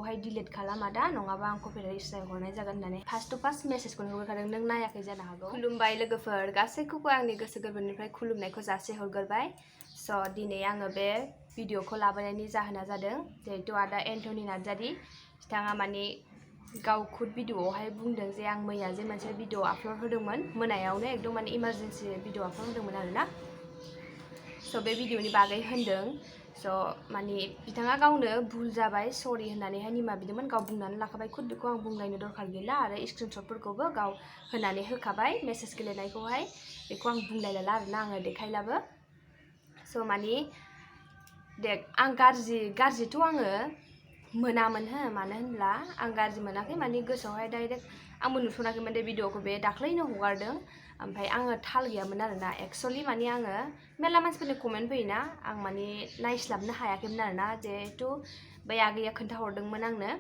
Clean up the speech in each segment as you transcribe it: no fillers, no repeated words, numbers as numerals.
बेखौहाय डिलीट खालाम आदा नङाबा आं कपिराइट स्ट्राइक हरनाय जागोन होननानै फार्स्ट टु फार्स्ट मेसेजखौनो हरखादों नों नायाखै जानो हागौ। खुलुमबाय लोगोफोर गासैखौबो आंनि गोसो गोरबोनिफ्राय खुलुमनायखौ जासिहरग्रोबाय। स' दिनै आङो बे भिडिअखौ लाबोनायनि जाहोना जादों जिहेतु आदा एन्टनि नार्जारि बिथाङा माने गाव खुद भिडिअआवहाय बुंदों जे आं मैया जे मोनसे भिडिअ आपल'ड होदोंमोन मोनायावनो एकदम माने इमारजेन्सि भिडिअ आपल'ड होदोंमोन आरोना। स' बे भिडिअनि बागै होनदों। स' माने बिथाङा गावनो भुल जाबाय सरि होननानैहाय निमाहा बिदोंमोन। गाव बुंनानै लाखाबाय खुद बेखौ आं बुंलायनो दरखार गैला आरो स्क्रिनशटफोरखौबो गाव होनानै होखाबाय मेसेज गेलेनायखौहाय बेखौ आं बुंलायला आरोना आङो देखायलाबो। स' माने देख आं गाज्रिथ' आङो मोनामोन हो मानो होनब्ला आं गाज्रि मोनाखै माने गोसोआवहाय डाइरेक्ट आंबो नुसनाखैमोन दे भिडिअखौ बे दाख्लैनो हगारदों ओमफ्राय आङो थाल गैयामोन आरोना एक्चुअलि माने आङो मेरला मानसिफोरनि कमेन्ट फैयोना आं माने नायस्लाबनो हायाखैमोन आरोना जिहेतु बै आगैया खोन्थाहरदोंमोन आंनो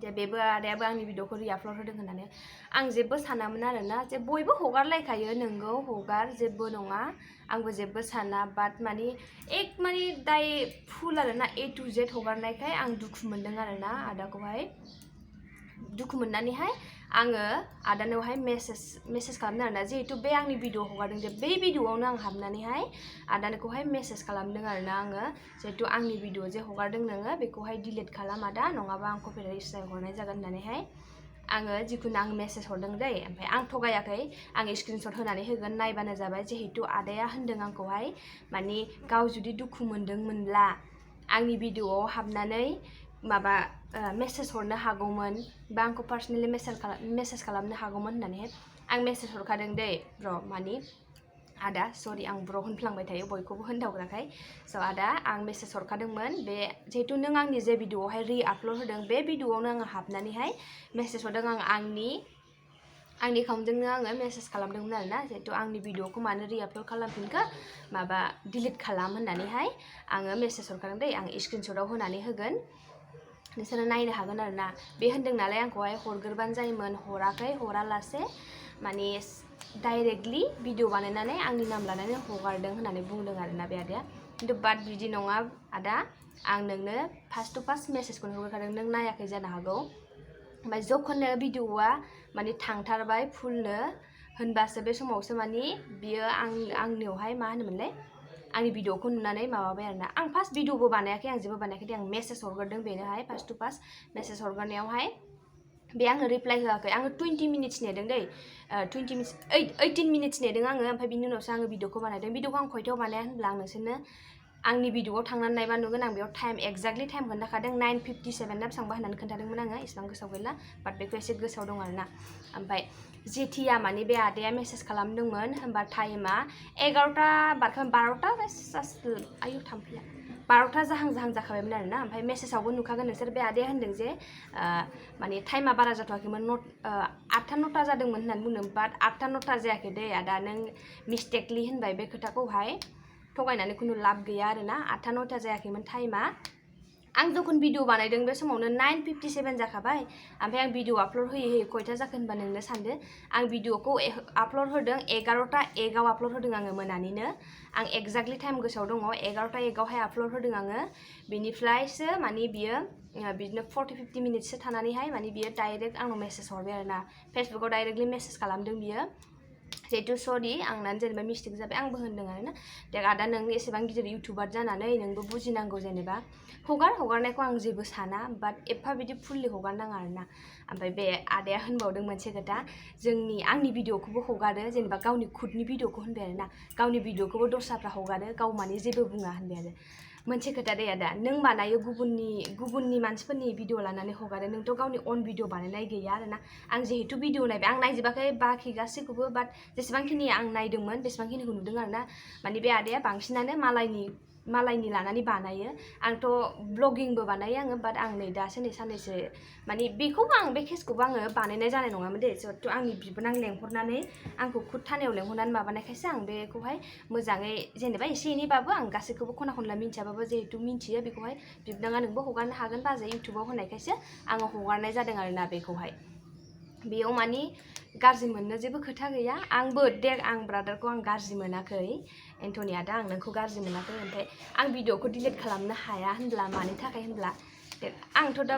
जे बेबो आदायाबो आंनि भिडिअखौ रिआपल'ड होदों होननानै आं जेबो सानामोन आरोना जे बयबो हगारलायखायो नोंगौ हगार जेबो नङा आंबो जेबो साना बाट माने दाय फुल आरोना ए टु जेड हगारनायखाय आं दुखु मोनदों आरोना आदाखौहाय दुखु मोननानैहाय आङो आदानावहाय मेसेज खालामदों आरोना जिहेतु बे आंनि भिडिअ हगारदों जे बे भिडिअआवनो आं हाबनानैहाय आदानोखौहाय मेसेज खालामदों आरोना आङो जिहेतु आंनि भिडिअ जे हगारदों नोङो बेखौहाय डिलीट खालाम आदा नङाबा आं कपिराइट स्ट्राइक हरनाय जागोन होननानैहाय आङो जिखुनु आं मेसेज हरदों दै ओमफ्राय आं थगायाखै आं स्क्रिनशट होनानै होगोन नायबानो जाबाय जिहेतु आदाया होनदों आंखौहाय माने गाव जुदि दुखु मोनदोंमोनब्ला आंनि भिडिअआव हाबनानै माबा मेसेज हरनो हागौमोन बा आंखौ पार्सनेलि मेसेज खालामनो हागौमोन होननानैहाय आं मेसेज हरखादों दै ब्र माने आदा सरि आं ब्र होनफ्लांबाय थायो बयखौबो होनदावग्राखाय स' आदा आं मेसेज हरखादोंमोन बे जिहेतु नों आंनि जे भिडिअआवहाय रिआपल'ड होदों बे भिडिअआवनो आङो हाबनानैहाय मेसेज हरदों आं आंनि एकाउन्टजोंनो आङो मेसेज खालामदोंमोन आरोना जिहेतु आंनि भिडिअखौ मानो रिआपल'ड खालामफिनखो माबा डिलीट खालाम होननानैहाय आङो मेसेज हरखादों दै आं स्क्रिनशटआव होनानै होगोन नोंसोरो नायनो हागोन आरोना बे होनदों नालाय आंखौहाय हरग्रोबानो जायोमोन हराखै हरालासे माने डाइरेक्टलि भिडिअ बानायनानै आंनि नाम लानानै हगारदों होननानै बुंदों आरोना बे आदाया खिन्थु बाट बिदि नङा आदा आं नोंनो फार्स्ट टु फार्स्ट मेसेजखौनो हरखादों नों नायाखै जानो हागौ ओमफ्राय जखननो भिडिअआ माने थांथारबाय फुलनो होनबासो बे समावसो माने बियो आंनियावहाय मा होनोमोनलाय आंनि भिडिअखौ नुनानै माबाबाय आरोना आं फार्स्ट भिडिअबो बानायाखै आं जेबो बानायाखै आं मेसेज हरग्रोदों बेनोहाय फार्स्ट टु फार्स्ट मेसेज हरग्रोनायावहाय बे आंनो रिप्लाइ होआखै आङो 20 मिनिट्स नेदों दै 18 मिनिट्स नेदों आङो ओमफ्राय बिनि उनावसो आङो भिडिअखौ बानायदों भिडिअखौ आं खयथायाव बानाया होनब्ला आं नोंसोरनो आंनि भिडिअआव थांनानै नायबा नुगोन आं बेयाव टाइम एक्जाक्टलि टाइम खोन्थाखादों 9:57 ना बेसेबांबा होननानै खोन्थादोंमोन आङो इसेबां गोसोआव गैला बाट बेखौ एसे गोसोआव दं आरोना ओमफ्राय जेथिया माने बे आदाया मेसेज खालामदोंमोन होनबा टाइमा 11टा बारखांबाय 12टा आयु थाम्फैया 12टा जाहां जाखाबायमोन आरोना ओमफ्राय मेसेजावबो नुखागोन नोंसोर बे आदाया होनदों जे माने टाइमा बारा जाथ'वाखैमोन 8टा 9टा जादोंमोन होननानै बुंदों बाट 8टा 9टा जायाखै दै आदा नों मिस्टेकलि होनबाय बे खोथाखौहाय थगायनानै खुनु लाब गैया आरोना 8टा 9टा जायाखैमोन टाइमा आं जखन भिडिअ बानायदों बे समावनो 9:57 जाखाबाय ओमफ्राय आं भिडिअ आपल'ड होयै खयथा जाखो होनबा नोंनो सानदो आं भिडिअखौ आपल'ड होदों 11टा 1 आव आपल'ड होदों आङो मोनानिनो आं एक्जाक्टलि टाइम गोसोआव दङ 11टा 1 आवहाय आपल'ड होदों आङो बेनिफ्रायसो माने बियो बिदिनो 40-50 मिनिट्ससो थानानैहाय माने बियो डाइरेक्ट आंनाव मेसेज हरबाय आरोना फेसबुकाव डाइरेक्टलि मेसेज खालामदों बियो जिहेतु सरि आंना जेनेबा मिस्टेक जाबाय आंबो होनदों आरोना देख आदा नों एसेबां गिदिर इउटुबार जानानै नोंबो बुजिनांगौ जेनेबा हगारनायखौ आं जेबो साना बाट एफा बिदि फुललि हगारनाङा आरोना ओमफ्राय बे आदाया होनबावदों मोनसे खोथा आंनि भिडिअखौबो हगारो जेनेबा गावनि खुदनि भिडिअखौ होनबाय आरोना गावनि भिडिअखौबो दस्राफ्रा हगारो गाव माने जेबो बुङा होनबाय आरो मोनसे खोथा दे आदा नों बानायो गुबुननि मानसिफोरनि भिडिअ लानानै हगारो नोंथ' गावनि अन भिडिअ बानायनाय गैया आरोना आं जिहेतु भिडिअ नायबाय आं नायजोबाखै बाखि गासैखौबो बाट जेसेबांखिनि आं नायदोंमोन बेसेबांखिनिखौ नुदों आरोना माने बे आदाया बांसिनानो मालायनि लानानै बानायो आंथ' ब्लगिंबो बानायो आङो बाट आं नै दासो नै साननैसो माने बेखौबो आं बे केसखौबो आङो बानायनाय जानाय नङामोन दे जिहेतु आंनि बिबोनां लेंहरनानै आंखौ खुद थानायाव लेंहरनानै माबानायखायसो आं बेखौहाय मोजाङै जेनेबा एसे एनैबाबो आं गासैखौबो खना खनला मिन्थियाबाबो जिहेतु मिन्थियो बेखौहाय बिबोनाङा नोंबो हगारनो हागोन बाजै इउटुबाव होनायखायसो आङो हगारनाय जादों आरोना बेखौहाय बेयाव माने गाज्रि मोननो जेबो खोथा गैया आंबो देख आं ब्रादारखौ आं गाज्रि मोनाखै एन्टनि आदा आं नोंखौ गाज्रि मोनाखै ओमफ्राय आं भिडिअखौ डिलीट खालामनो हाया होनब्ला मानि थाखाय होनब्ला आंथ' दा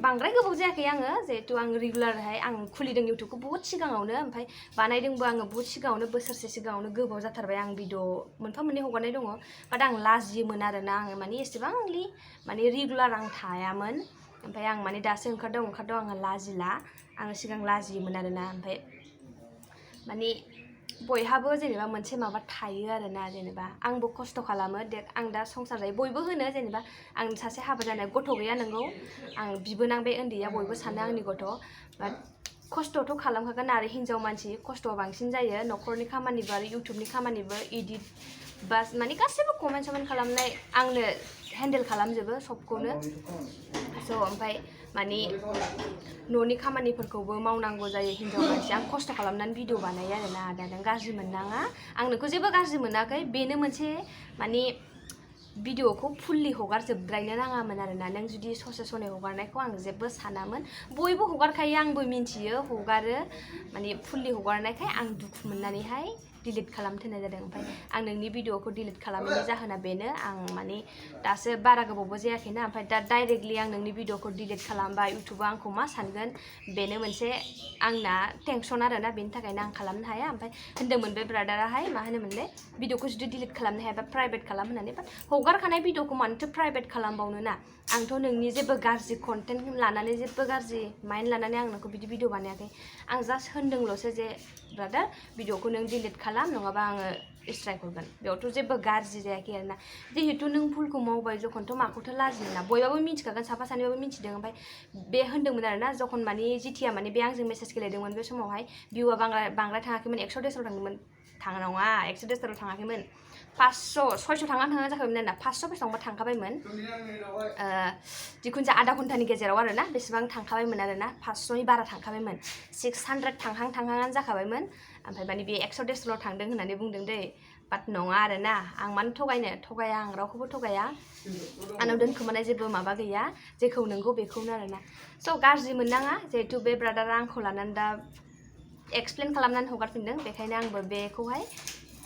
बांद्राय गोबाव जायाखै आङो जिहेतु आं रेगुलारहाय आं खुलिदों इउटुबखौ बहुत सिगाङावनो ओमफ्राय बानायदोंबो आङो बहुत सिगाङावनो बोसोरसे सिगाङावनो गोबाव जाथारबाय आं भिडिअ मोनफा मोननै हगारनाय दङ बाट आं लाजियोमोन आरोना आङो माने एसेबांलि माने रेगुलार आं थायामोन ओमफ्राय आं माने दासो ओंखारदों आङो लाजिला आङो सिगां लाजियोमोन आरोना ओमफ्राय माने बयहाबो जेनेबा मोनसे माबा थायो आरोना जेनेबा आंबो खस्थ' खालामो आं दा संसार जायो बयबो होनो जेनेबा आं सासे हाबा जानाय गथ' गैया नंगौ आं बिबोनां बे उन्दैया बयबो सानो आंनि गथ' बाट खस्थ'थ' खालामखागोन आरो हिन्जाव मानसि खस्थ'आ बांसिन जायो न'खरनि खामानिबो आरो इउटुबनि खामानिबो इडिट बास माने गासैबो कमेन्ट खालामनाय आंनो हेन्डेल खालामजोबो सबखौनो स' ओमफ्राय माने न'नि खामानिफोरखौबो मावनांगौ जायो हिन्जाव मानसि आं खस्थ' खालामनानै भिडिअ बानायो आरोना आदा नों गाज्रि मोननाङा आं नोंखौ जेबो गाज्रि मोनाखै बेनो मोनसे माने भिडिअखौ फुल्लि हगारजोबद्रायनो नाङामोन आरोना नों जुदि ससे सनै हगारनायखौ आं जेबो सानामोन बयबो हगारखायो आंबो मिन्थियो हगारो माने फुल्लि हगारनायखाय आं दुखु मोननानैहाय डिलिट खालामथ'नाय जादों ओमफ्राय आं नोंनि भिडिअखौ डिलिट खालामनायनि जाहोना बेनो आं माने दासो बारा गोबावबो जायाखैना ओमफ्राय दा डाइरेक्टलि आं नोंनि भिडिअखौ डिलिट खालामबा इउटुबा आंखौ मा सानगोन बेनो मोनसे आंना टेनसन आरोना बेनि थाखायनो आं खालामनो हाया ओमफ्राय होन्दोंमोन बे ब्रादाराहाय मा होनोमोनलै भिडिअखौ जुदि डिलिट खालामनो हायाबा प्राइभेट खालाम होननानै बाट हगारखानाय भिडिअखौ मानोथो प्राइभेट खालामबावनो ना आंथ' नोंनि जेबो गाज्रि कन्टेन्ट लानानै जेबो गाज्रि माइन्ड लानानै आं नोंखौ बिदि भिडिअ बानायाखै आं जास्ट होन्दोंल'सो जे ब्रादार भिडिअखौ नों डिलिट खालाम नङाबा आङो स्ट्राइक हरगोन बेयावथ' जेबो गाज्रि जायाखै आरोना जिहेतु नों भुलखौ मावबाय जखनथ' माखौथो लाजिनो ना बयबाबो मिथिखागोन साफा सानैबाबो मिथिदों ओमफ्राय बे होन्दोंमोन आरोना जखन माने जिथिया माने बे आंजों मेसेज गेलेदोंमोन बे समावहाय भिउआ बांद्राय थाङाखैमोन 100 थांदोंमोन नङा 100 थाङाखैमोन 500 600 थाङा जाखाबायमोन आरोना 500 बेसेबांबा थांखाबायमोन जिखुनु जाया आधा घन्टानि गेजेराव आरोना बेसेबां थांखाबायमोन आरोना 500नि बारा थांखाबायमोन 600 थांहां जाखाबायमोन ओमफ्राय माने बे 100 थांदों होननानै बुंदों दै बाट नङा आरोना आं मानो थगाया आं रावखौबो थगाया आंनाव दोनखोमानाय जेबो माबा गैया जेखौ नंगौ बेखौनो आरोना स' गाज्रि मोननाङा जिहेतु बे ब्रादारा आंखौ लानानै दा एक्सप्लेन खालामनानै हगारफिनदों बेखायनो आंबो बेखौहाय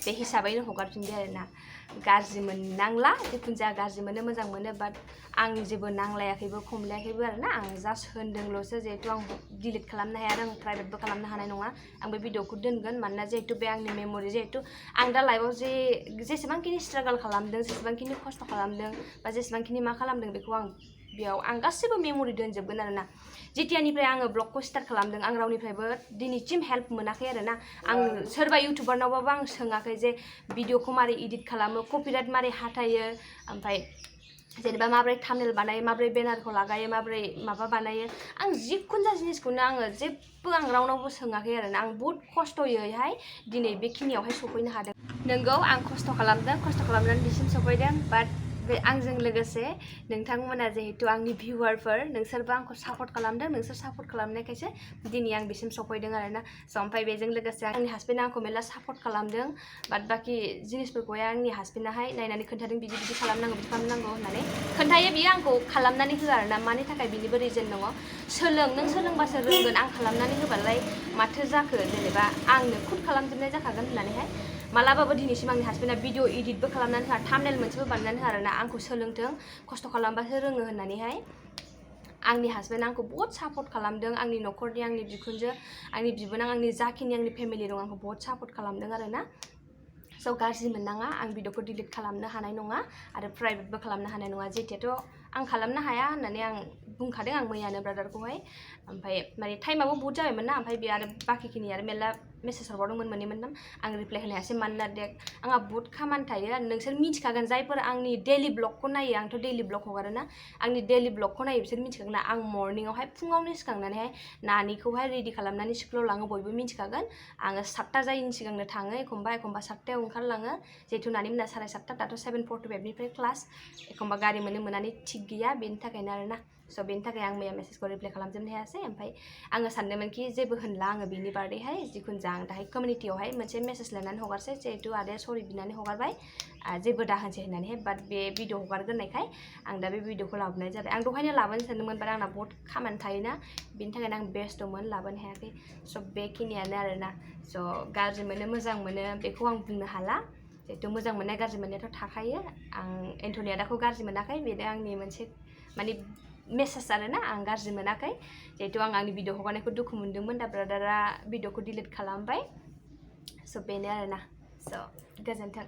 बे हिसाबैनो हगारफिनदों आरोना गाज्रि मोननांला जिखुनु जाया गाज्रि मोनो मोजां मोनो बाट आं जेबो नांलायाखैबो खमलायाखैबो आरोना आं जास्ट होन्दोंल'सो जिहेतु आं डिलिट खालामनो हाया आरो आं प्राइभेटबो खालामनो हानाय नङा आं बे भिडिअखौ दोनगोन मानोना जिहेतु बे आंनि मेम'रि जिहेतु आं दा लाइफआव जेसेबांखिनि स्ट्रागल खालामदों जेसेबांखिनि खस्थ' खालामदों बा जेसेबांखिनि मा खालामदों बेखौ आं गासैबो मेम'रि दोनजोबगोन आरोना जेतियानिफ्राय आङो ब्लगखौ स्टार्ट खालामदों आं रावनिफ्रायबो दिनैसिम हेल्प मोनाखै आरोना आं सोरबा इउटुबारनावबाबो आं सोङाखै जे भिडिअखौ मारै इडिट खालामो कपिराइट मारै हाथायो ओमफ्राय जेनेबा माब्रै थाम्बनेल बानायो माब्रै बेनारखौ लागायो माब्रै माबा बानायो आं जिखुनु जा जिनिसखौनो आङो जेबो आं रावनावबो सोङाखै आरोना आं बहुत खस्थ'यैहाय दिनै बेखिनियावहाय सफैनो हादों नोंगौ आं खस्थ' खालामनानै बिसिम सफैदों बाट बे आंजों लोगोसे नोंथांमोना जिहेतु आंनि भिउवारफोर नोंसोरबो आंखौ सापर्ट खालामदों नोंसोर सापर्ट खालामनायखायसो दिनै आं बिसिम सफैदों आरोना स' ओमफ्राय बेजों लोगोसे आंनि हासबेन्डआ आंखौ मेरला सापर्ट खालामदों बाट बाखि जिनिसफोरखौहाय आंनि हासबेन्डआहाय नायनानै खोन्थादों बिदि खालामनांगौ बिदि खालामनांगौ होननानै खोन्थायो बियो आंखौ खालामनानै होआ आरोना मानि थाखाय बिनिबो रिजन दङ नों सोलोंबासो रोंगोन आं खालामनानै होबालाय माथो जाखो जेनेबा आंनो खुद खालामजोबनाय जाखागोन होननानैहाय मालाबाबो दिनैसिम आंनि हासबेन्डआ भिडिअ इडिटबो खालामनानै होआ थाम्बनेल मोनसेबो बानायनानै होआ आरोना आंखौ सोलोंथों खस्थ' खालामबासो रोङो होननानैहाय आंनि हासबेन्डआ आंखौ बहुत सापर्ट खालामदों आंनि न'खरनि आंनि बिखुनजो आंनि बिबोनां आंनि जाखिनि आंनि फेमिलि दं आंखौ बहुत सापर्ट खालामदों आरोना स' गाज्रि मोननाङा आं भिडिअखौ डिलिट खालामनो हानाय नङा आरो प्राइभेटबो खालामनो हानाय नङा जेथियाथ' आं खालामनो हाया होननानै आं बुंखादों आं मैयानो ब्रादारखौहाय ओमफ्राय माने टाइमाबो बहुत जाबायमोन ना ओमफ्राय बे आरो बाखिखिनि आरो मेरला मेसेज हरबावदोंमोन मोनथाम आं रिप्लाइ होनो हायासै मानोना आंहा बहुत खामानि थायो नोंसोर मिथिखागोन जायफोर आंनि डेलि ब्लगखौ नायो आंथ' डेलि ब्लग हगारोना आंनि डेलि ब्लगखौ नायो बिसोर मिथिखागोन ना आं मर्निंआवहाय फुङावनो सिखांनानैहाय नानिखौहाय रेडि खालामनानै स्कुलाव लाङो बयबो मिथिखागोन आङो 7टा जायैनि सिगांनो थाङो एखमबा 7टायाव ओंखारलाङो जिहेतु नानि मोना 7:30 दाथ' 7:45निफ्राय क्लास एखमबा गारि मोननानै थिग गैया बेनि थाखायनो आरोना स' बेनि थाखाय आं मैया मेसेजखौ रिप्लाइ खालामजोबनो हायासै ओमफ्राय आङो सानदोंमोनखि जेबो होनला आङो बिनि बार्थडेहाय जिखुनु जा आं दाहाय कमिउनिटियावहाय मोनसे मेसेज लिरनानै हगारसै जिहेतु आदाया सरि बिनानै हगारबाय जेबो दाहोनसै होननानैहाय बाट बे भिडिअ हगारग्रोनायखाय आं दा बे भिडिअखौ लाबोनाय जाबाय आं दहायनो लाबोनो सानदोंमोन बाट आंना बहुत खामानि थायोना बिनि थाखायनो आं बेस्थ'मोन लाबोनो हायाखै स' बेखिनियानो आरोना स' गाज्रि मोनो मोजां मोनो बेखौ आं बुंनो हाला जिहेतु मोजां मोननाय गाज्रि मोननायाथ' थाखायो आं एन्ट'नि आदाखौ गाज्रि मोनाखै बेनो आंनि मोनसे माने मेसेज आरोना आं गाज्रि मोनाखै जिहेतु आं आंनि भिडिअ हगारनायखौ दुखु मोनदोंमोन दा ब्रादारा भिडिअखौ डिलिट खालामबाय स' बेनो आरोना स' गोजोन्थों